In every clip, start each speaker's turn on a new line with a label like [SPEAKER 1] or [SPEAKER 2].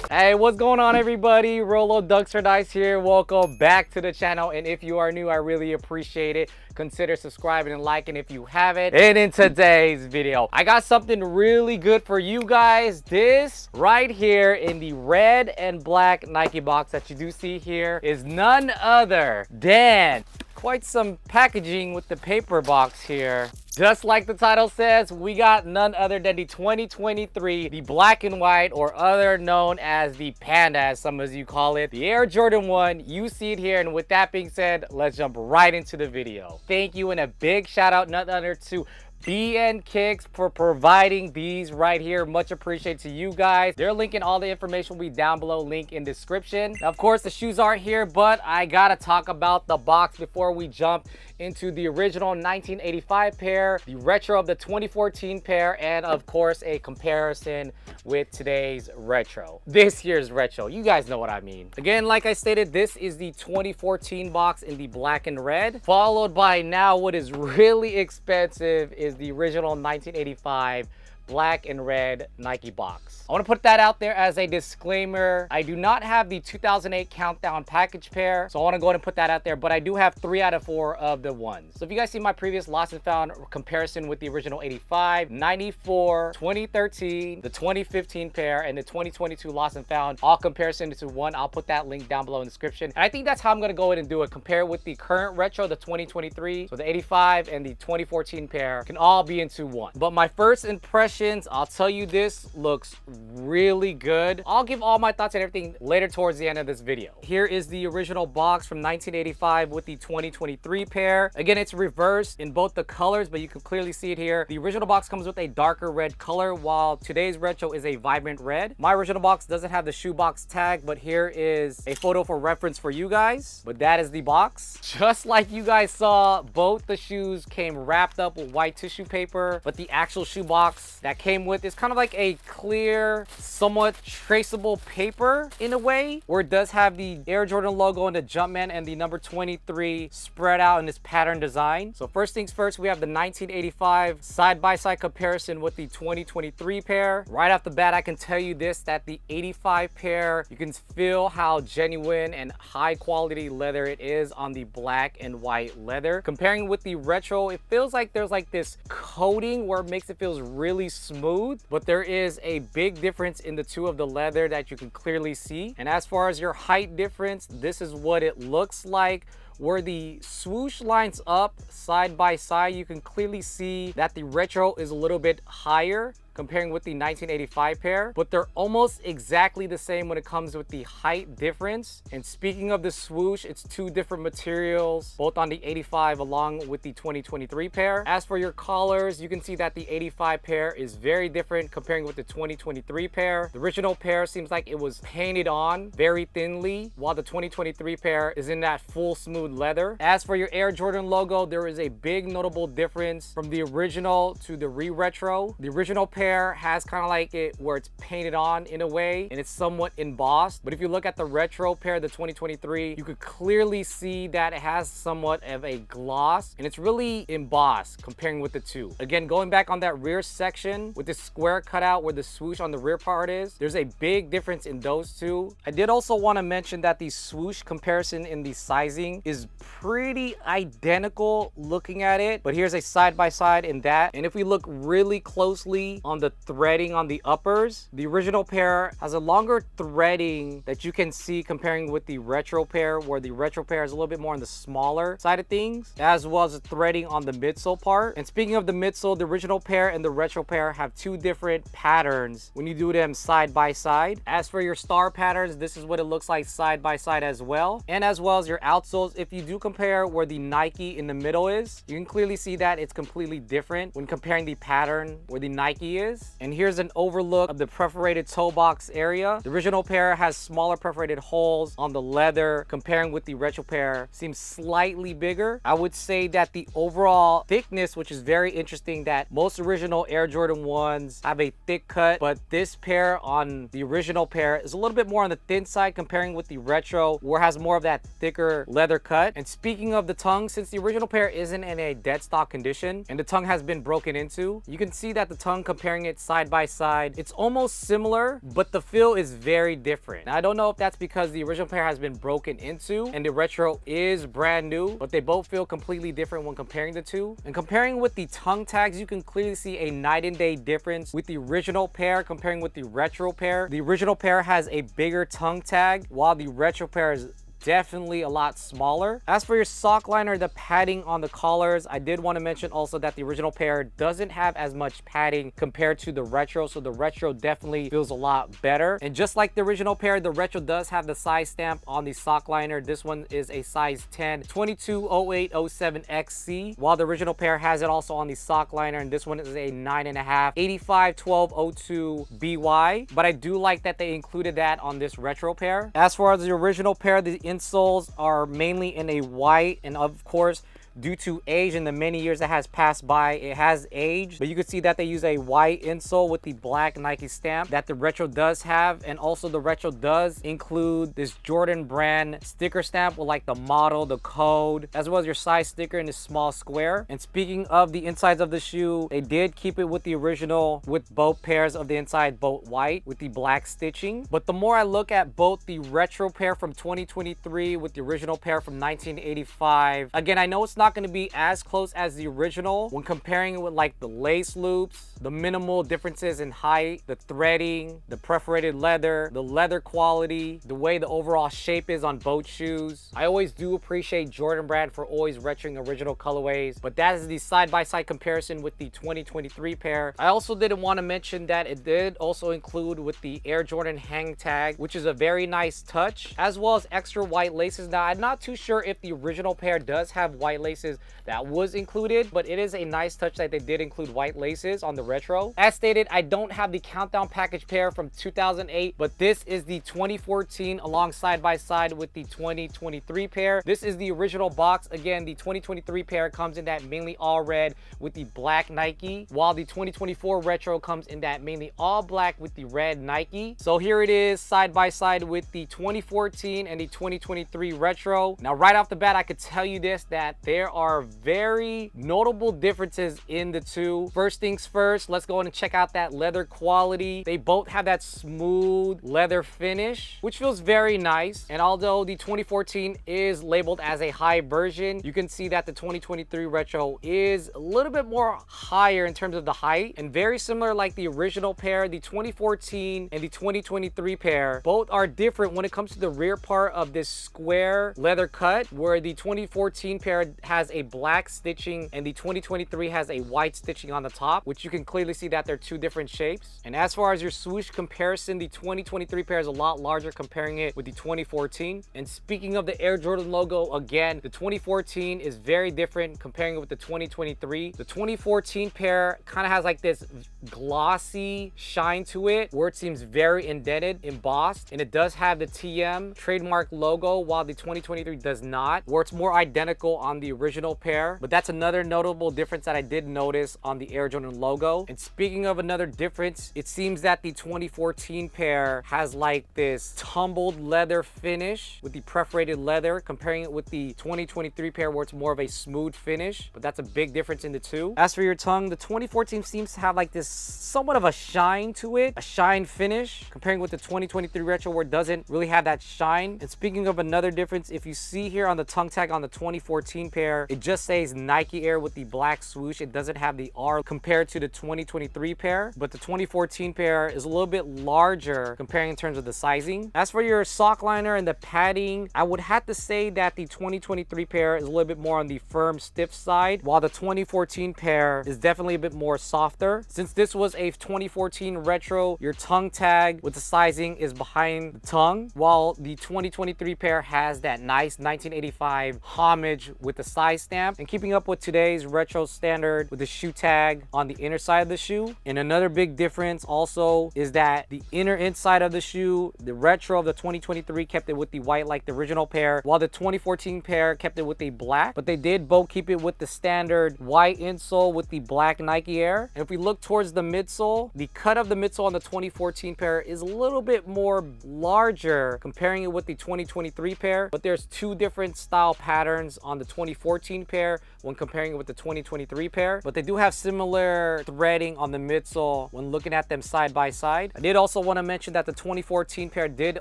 [SPEAKER 1] Hey, what's going on, everybody? Rolo Dunksrnice here. Welcome back to the channel, and if you are new, I really appreciate it. Consider subscribing and liking if you haven't. And in today's video, I got something really good for you guys. This right here in the red and black Nike box that you do see here is none other than quite some packaging with the paper box here. Just like the title says, we got none other than the 2023, the black and white, or other known as the Panda, as some of you call it, the Air Jordan 1. You see it here, and with that being said, let's jump right into the video. Thank you, and a big shout out none other to BN Kicks for providing these right here. Much appreciated to you guys. They're linking all the information will be down below, link in description. Now, of course, the shoes aren't here, but I gotta talk about the box before we jump into the original 1985 pair, the retro of the 2014 pair, and of course a comparison with today's retro, this year's retro. You guys know what I mean. Again, like I stated, this is the 2014 box in the black and red, followed by now what is really expensive is the original 1985 black and red Nike box. I want to put that out there as a disclaimer. I do not have the 2008 countdown package pair, so I want to go ahead and put that out there, but I do have 3 out of 4 of the ones. So if you guys see my previous lost and found comparison with the original 85, 94, 2013, the 2015 pair, and the 2022 lost and found, all comparison into one, I'll put that link down below in the description. And I think that's how I'm going to go ahead and do it. Compare with the current retro, the 2023, so the 85 and the 2014 pair can all be into one. But my first impression, I'll tell you, this looks really good. I'll give all my thoughts and everything later towards the end of this video. Here is the original box from 1985 with the 2023 pair. Again, it's reversed in both the colors, but you can clearly see it here. The original box comes with a darker red color, while today's retro is a vibrant red. My original box doesn't have the shoebox tag, but here is a photo for reference for you guys. But that is the box. Just like you guys saw, both the shoes came wrapped up with white tissue paper, but the actual shoebox that came with is kind of like a clear, somewhat traceable paper in a way, where it does have the Air Jordan logo and the Jumpman and the number 23 spread out in this pattern design. So first things first, we have the 1985 side-by-side comparison with the 2023 pair. Right off the bat, I can tell you this, that the 85 pair, you can feel how genuine and high quality leather it is on the black and white leather. Comparing with the retro, it feels like there's like this coating where it makes it feels really smooth, but there is a big difference in the two of the leather that you can clearly see. And as far as your height difference, this is what it looks like. Where the swoosh lines up side by side, you can clearly see that the retro is a little bit higher comparing with the 1985 pair, but they're almost exactly the same when it comes with the height difference. And speaking of the swoosh, it's 2 different materials, both on the 85 along with the 2023 pair. As for your collars, you can see that the 85 pair is very different comparing with the 2023 pair. The original pair seems like it was painted on very thinly, while the 2023 pair is in that full smooth leather. As for your Air Jordan logo, there is a big notable difference from the original to the re-retro. The original pair has kind of like it where it's painted on in a way and it's somewhat embossed, but if you look at the retro pair, the 2023, you could clearly see that it has somewhat of a gloss and it's really embossed comparing with the two. Again, going back on that rear section with this square cutout where the swoosh on the rear part is, there's a big difference in those two. I did also want to mention that the swoosh comparison in the sizing is pretty identical looking at it, but here's a side by side in that. And if we look really closely on the threading on the uppers, the original pair has a longer threading that you can see comparing with the retro pair, where the retro pair is a little bit more on the smaller side of things, as well as the threading on the midsole part. And speaking of the midsole, the original pair and the retro pair have 2 different patterns when you do them side by side. As for your star patterns, this is what it looks like side by side as well. And as well as your outsoles, if you do compare where the Nike in the middle is, you can clearly see that it's completely different when comparing the pattern where the Nike is. And here's an overlook of the perforated toe box area. The original pair has smaller perforated holes on the leather, comparing with the retro pair seems slightly bigger. I would say that the overall thickness, which is very interesting, that most original Air Jordan 1s have a thick cut, but this pair on the original pair is a little bit more on the thin side comparing with the retro, where it has more of that thicker leather cut. And speaking of the tongue, since the original pair isn't in a dead stock condition and the tongue has been broken into, you can see that the tongue comparing comparing it side by side, it's almost similar, but the feel is very different. Now, I don't know if that's because the original pair has been broken into and the retro is brand new, but they both feel completely different when comparing the two. And comparing with the tongue tags, you can clearly see a night and day difference with the original pair comparing with the retro pair. The original pair has a bigger tongue tag, while the retro pair is definitely a lot smaller. As for your sock liner, the padding on the collars, I did want to mention also that the original pair doesn't have as much padding compared to the retro, so the retro definitely feels a lot better. And just like the original pair, the retro does have the size stamp on the sock liner. This one is a size 10, 220807XC, while the original pair has it also on the sock liner, and this one is a 9.5, 851202BY. But I do like that they included that on this retro pair. As far as the original pair, the insoles are mainly in a white, and of course, due to age and the many years that has passed by, it has aged. But you can see that they use a white insole with the black Nike stamp that the retro does have. And also the retro does include this Jordan brand sticker stamp with like the model, the code, as well as your size sticker in this small square. And speaking of the insides of the shoe, they did keep it with the original with both pairs of the inside, both white with the black stitching. But the more I look at both the retro pair from 2023 with the original pair from 1985, again, I know it's not going to be as close as the original when comparing it with like the lace loops, the minimal differences in height, the threading, the perforated leather, the leather quality, the way the overall shape is on both shoes. I always do appreciate Jordan brand for always retroing original colorways, but that is the side-by-side comparison with the 2023 pair. I also didn't want to mention that it did also include with the Air Jordan hang tag, which is a very nice touch, as well as extra white laces. Now, I'm not too sure if the original pair does have white laces that was included, but it is a nice touch that they did include white laces on the retro. As stated, I don't have the countdown package pair from 2008, but this is the 2014 along side by side with the 2023 pair. This is the original box. Again, the 2023 pair comes in that mainly all red with the black Nike, while the 2024 retro comes in that mainly all black with the red Nike. So here it is side by side with the 2014 and the 2023 retro. Now, right off the bat, I could tell you this, that there are very notable differences in the two. First things first, let's go in and check out that leather quality. They both have that smooth leather finish, which feels very nice. And although the 2014 is labeled as a high version, you can see that the 2023 retro is a little bit more higher in terms of the height, and very similar like the original pair. The 2014 and the 2023 pair both are different when it comes to the rear part of this square leather cut, where the 2014 pair has a black stitching and the 2023 has a white stitching on the top, which you can clearly see that they're two different shapes. And as far as your swoosh comparison, the 2023 pair is a lot larger comparing it with the 2014. And speaking of the Air Jordan logo, again, the 2014 is very different comparing it with the 2023. The 2014 pair kind of has like this glossy shine to it, where it seems very indented, embossed, and it does have the TM trademark logo, while the 2023 does not, where it's more identical on the original pair. But that's another notable difference that I did notice on the Air Jordan logo. And speaking of another difference, it seems that the 2014 pair has like this tumbled leather finish with the perforated leather, comparing it with the 2023 pair where it's more of a smooth finish. But that's a big difference in the two. As for your tongue, the 2014 seems to have like this somewhat of a shine to it, a shine finish, comparing with the 2023 retro where it doesn't really have that shine. And speaking of another difference, if you see here on the tongue tag on the 2014 pair, it just says Nike Air with the black swoosh. It doesn't have the R compared to the 2023 pair, but the 2014 pair is a little bit larger comparing in terms of the sizing. As for your sock liner and the padding, I would have to say that the 2023 pair is a little bit more on the firm, stiff side, while the 2014 pair is definitely a bit more softer. Since this was a 2014 retro, your tongue tag with the sizing is behind the tongue, while the 2023 pair has that nice 1985 homage with the size stamp, and keeping up with today's retro standard with the shoe tag on the inner side of the shoe. And another big difference also is that the inner inside of the shoe, the retro of the 2023 kept it with the white like the original pair, while the 2014 pair kept it with the black. But they did both keep it with the standard white insole with the black Nike Air. And if we look towards the midsole, the cut of the midsole on the 2014 pair is a little bit more larger comparing it with the 2023 pair, but there's two different style patterns on the 2014 2014 pair when comparing it with the 2023 pair, but they do have similar threading on the midsole when looking at them side by side. I did also want to mention that the 2014 pair did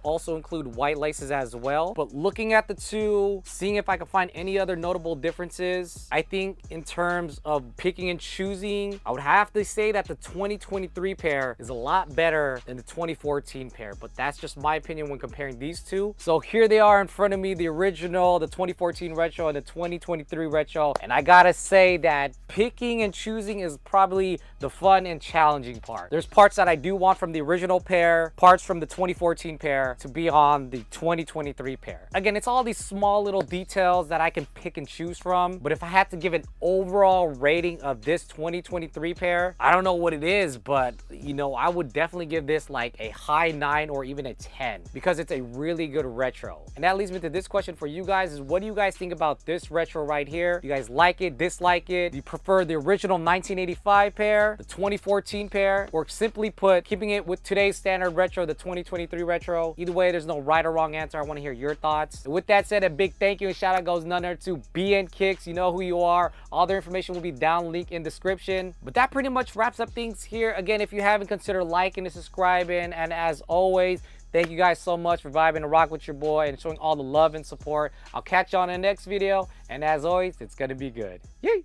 [SPEAKER 1] also include white laces as well, but looking at the two, seeing if I can find any other notable differences, I think in terms of picking and choosing, I would have to say that the 2023 pair is a lot better than the 2014 pair, but that's just my opinion when comparing these two. So here they are in front of me, the original, the 2014 retro and the 2023 retro, and I gotta say that picking and choosing is probably the fun and challenging part. There's parts that I do want from the original pair, parts from the 2014 pair to be on the 2023 pair. Again, it's all these small little details that I can pick and choose from, but if I had to give an overall rating of this 2023 pair, I don't know what it is, but you know, I would definitely give this like a high 9 or even a 10 because it's a really good retro. And that leads me to this question for you guys is, what do you guys think about this retro right here? Do you guys like it, dislike it? Do you prefer the original 1985 pair, the 2014 pair, or simply put, keeping it with today's standard retro, the 2023 retro? Either way, there's no right or wrong answer. I want to hear your thoughts. And with that said, a big thank you and shout out goes none other to BN Kicks. You know who you are. All their information will be down linked in description. But that pretty much wraps up things here. Again, if you haven't, consider liking and subscribing. And as always, thank you guys so much for vibing and rock with your boy and showing all the love and support. I'll catch you on the next video. And as always, it's gonna be good. Yay!